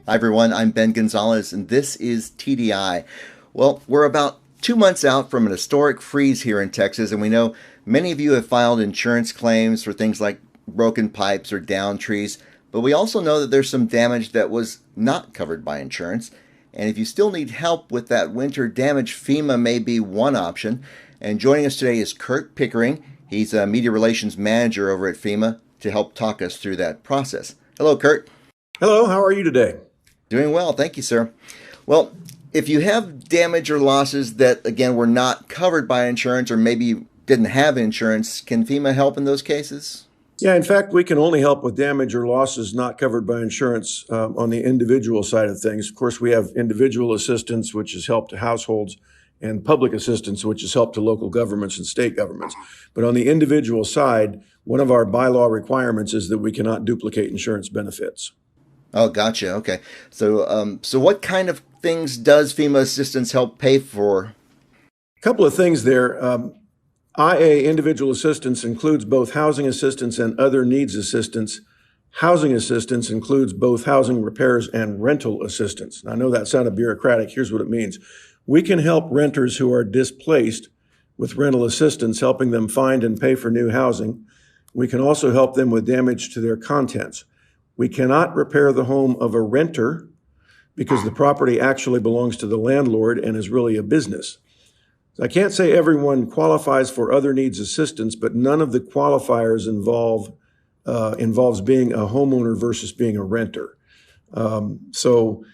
Hi, everyone. I'm Ben Gonzalez, and this is TDI. Well, we're about 2 months out from an historic freeze here in Texas, and we know many of you have filed insurance claims for things like broken pipes or downed trees, but we also know that there's some damage that was not covered by insurance. And if you still need help with that winter damage, FEMA may be one option. And joining us today is Kurt Pickering. He's a media relations manager over at FEMA to help talk us through that process. Hello, Kurt. Hello, how are you today? Doing well, thank you, sir. Well, if you have damage or losses that, again, were not covered by insurance or maybe you didn't have insurance, can FEMA help in those cases? Yeah, in fact, we can only help with damage or losses not covered by insurance on the individual side of things. Of course, we have individual assistance, which is help to households, and public assistance, which is help to local governments and state governments. But on the individual side, one of our bylaw requirements is that we cannot duplicate insurance benefits. Oh, gotcha. Okay. So what kind of things does FEMA assistance help pay for? A couple of things there. IA individual assistance includes both housing assistance and other needs assistance. Housing assistance includes both housing repairs and rental assistance. I know that sounded bureaucratic. Here's what it means. We can help renters who are displaced with rental assistance, helping them find and pay for new housing. We can also help them with damage to their contents. We cannot repair the home of a renter because the property actually belongs to the landlord and is really a business. I can't say everyone qualifies for other needs assistance, but none of the qualifiers involves being a homeowner versus being a renter. So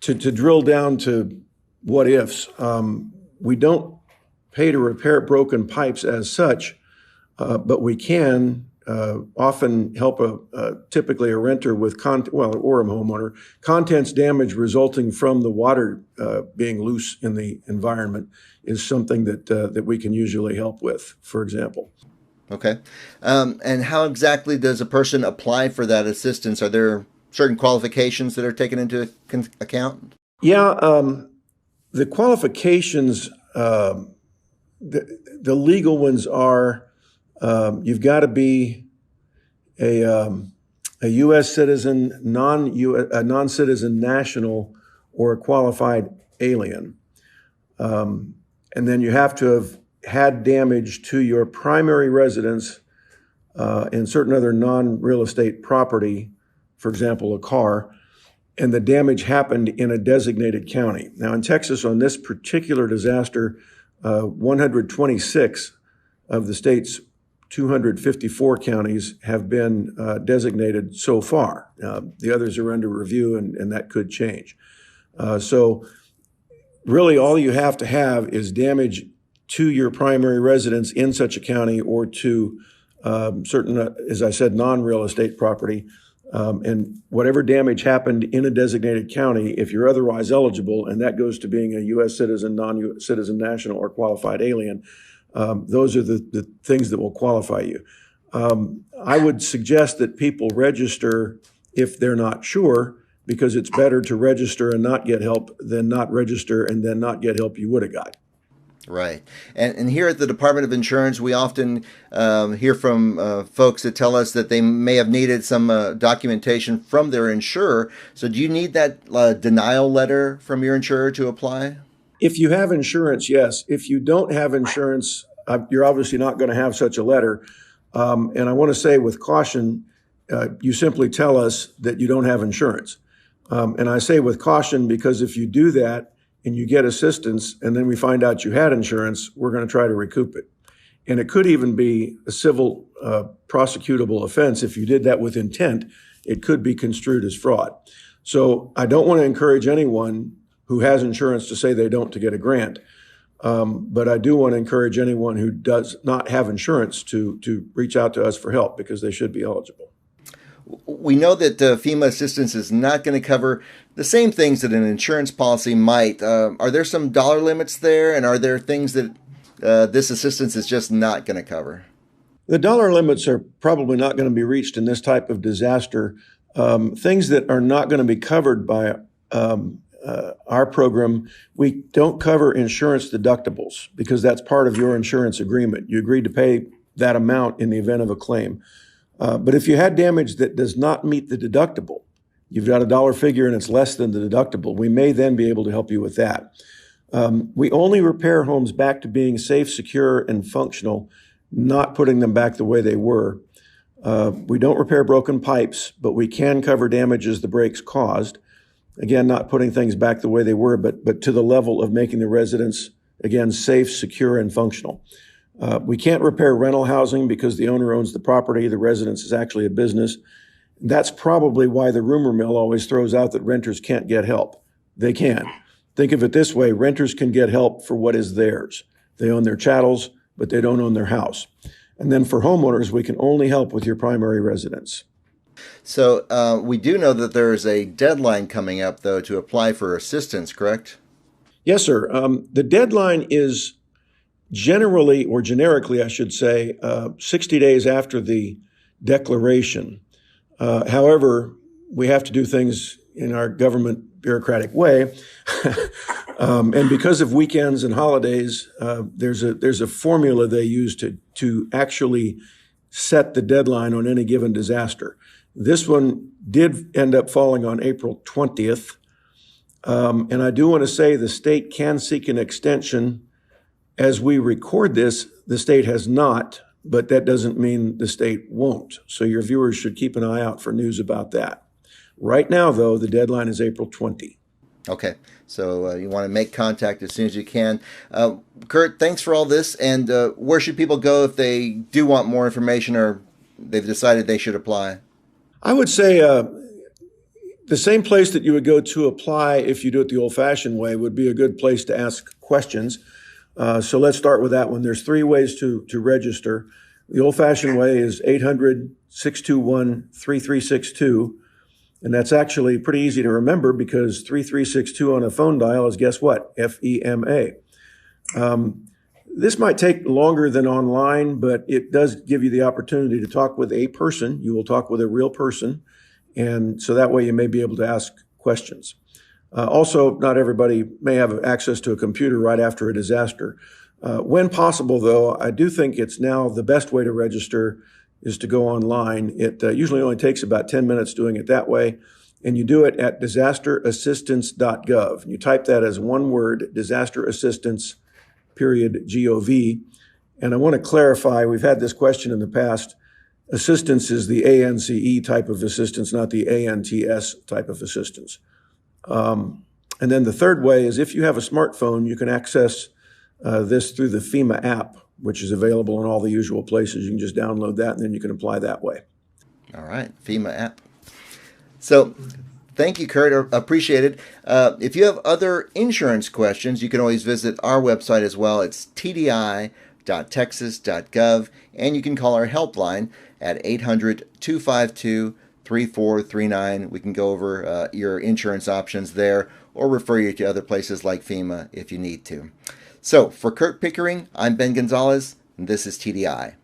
to drill down to what ifs, we don't pay to repair broken pipes as such, but we can often help typically a renter with or a homeowner, contents damage resulting from the water being loose in the environment is something that we can usually help with, for example. Okay. And how exactly does a person apply for that assistance? Are there certain qualifications that are taken into account? Yeah, the qualifications, the legal ones are you've got to be a U.S. citizen, a non-citizen national, or a qualified alien. And then you have to have had damage to your primary residence and certain other non-real estate property, for example, a car, and the damage happened in a designated county. Now, in Texas, on this particular disaster, 126 of the state's 254 counties have been designated so far. The others are under review, and that could change. So really all you have to have is damage to your primary residence in such a county or to certain, as I said, non-real estate property. And whatever damage happened in a designated county, if you're otherwise eligible, and that goes to being a U.S. citizen, non-U.S. citizen, national, or qualified alien, those are the things that will qualify you. I would suggest that people register if they're not sure, because it's better to register and not get help than not register and then not get help you would have got. Right. And here at the Department of Insurance, we often hear from folks that tell us that they may have needed some documentation from their insurer. So do you need that denial letter from your insurer to apply? If you have insurance, yes. If you don't have insurance, you're obviously not going to have such a letter. And I want to say with caution, you simply tell us that you don't have insurance. And I say with caution because if you do that and you get assistance and then we find out you had insurance, we're going to try to recoup it. And it could even be a civil prosecutable offense. If you did that with intent, it could be construed as fraud. So I don't want to encourage anyone who has insurance to say they don't to get a grant. But I do want to encourage anyone who does not have insurance to reach out to us for help because they should be eligible. We know that FEMA assistance is not going to cover the same things that an insurance policy might. Are there some dollar limits there? And are there things that this assistance is just not going to cover? The dollar limits are probably not going to be reached in this type of disaster. Things that are not going to be covered by our program, we don't cover insurance deductibles because that's part of your insurance agreement. You agreed to pay that amount in the event of a claim. But if you had damage that does not meet the deductible, you've got a dollar figure and it's less than the deductible, we may then be able to help you with that. We only repair homes back to being safe, secure, and functional, not putting them back the way they were. We don't repair broken pipes, but we can cover damages the breaks caused. Again, not putting things back the way they were, but to the level of making the residence, again, safe, secure, and functional. We can't repair rental housing because the owner owns the property. The residence is actually a business. That's probably why the rumor mill always throws out that renters can't get help. They can. Think of it this way. Renters can get help for what is theirs. They own their chattels, but they don't own their house. And then for homeowners, we can only help with your primary residence. So we do know that there is a deadline coming up, though, to apply for assistance, correct? Yes, sir. The deadline is generally, or generically, I should say, 60 days after the declaration. However, we have to do things in our government bureaucratic way. And because of weekends and holidays, there's a formula they use to actually set the deadline on any given disaster. This one did end up falling on April 20th. And I do want to say the state can seek an extension. As we record this, the state has not, but that doesn't mean the state won't. So your viewers should keep an eye out for news about that. Right now, though, the deadline is April 20. Okay, so you want to make contact as soon as you can. Kurt, thanks for all this. And where should people go if they do want more information or they've decided they should apply? I would say the same place that you would go to apply if you do it the old-fashioned way would be a good place to ask questions. So let's start with that one. There's 3 ways to register. The old-fashioned way is 800-621-3362. And that's actually pretty easy to remember because 3362 on a phone dial is, guess what? FEMA. This might take longer than online, but it does give you the opportunity to talk with a person. You will talk with a real person. And so that way you may be able to ask questions. Also, not everybody may have access to a computer right after a disaster. When possible, though, I do think it's now the best way to register is to go online. It usually only takes about 10 minutes doing it that way. And you do it at disasterassistance.gov. And you type that as one word, disasterassistance.gov. And I want to clarify, we've had this question in the past. Assistance is the ANCE type of assistance, not the ANTS type of assistance. And then the third way is if you have a smartphone, you can access this through the FEMA app, which is available in all the usual places. You can just download that and then you can apply that way. All right, FEMA app. So thank you, Kurt. Appreciate it. If you have other insurance questions, you can always visit our website as well. It's tdi.texas.gov, and you can call our helpline at 800-252-3439. We can go over your insurance options there or refer you to other places like FEMA if you need to. So for Kurt Pickering, I'm Ben Gonzalez, and this is TDI.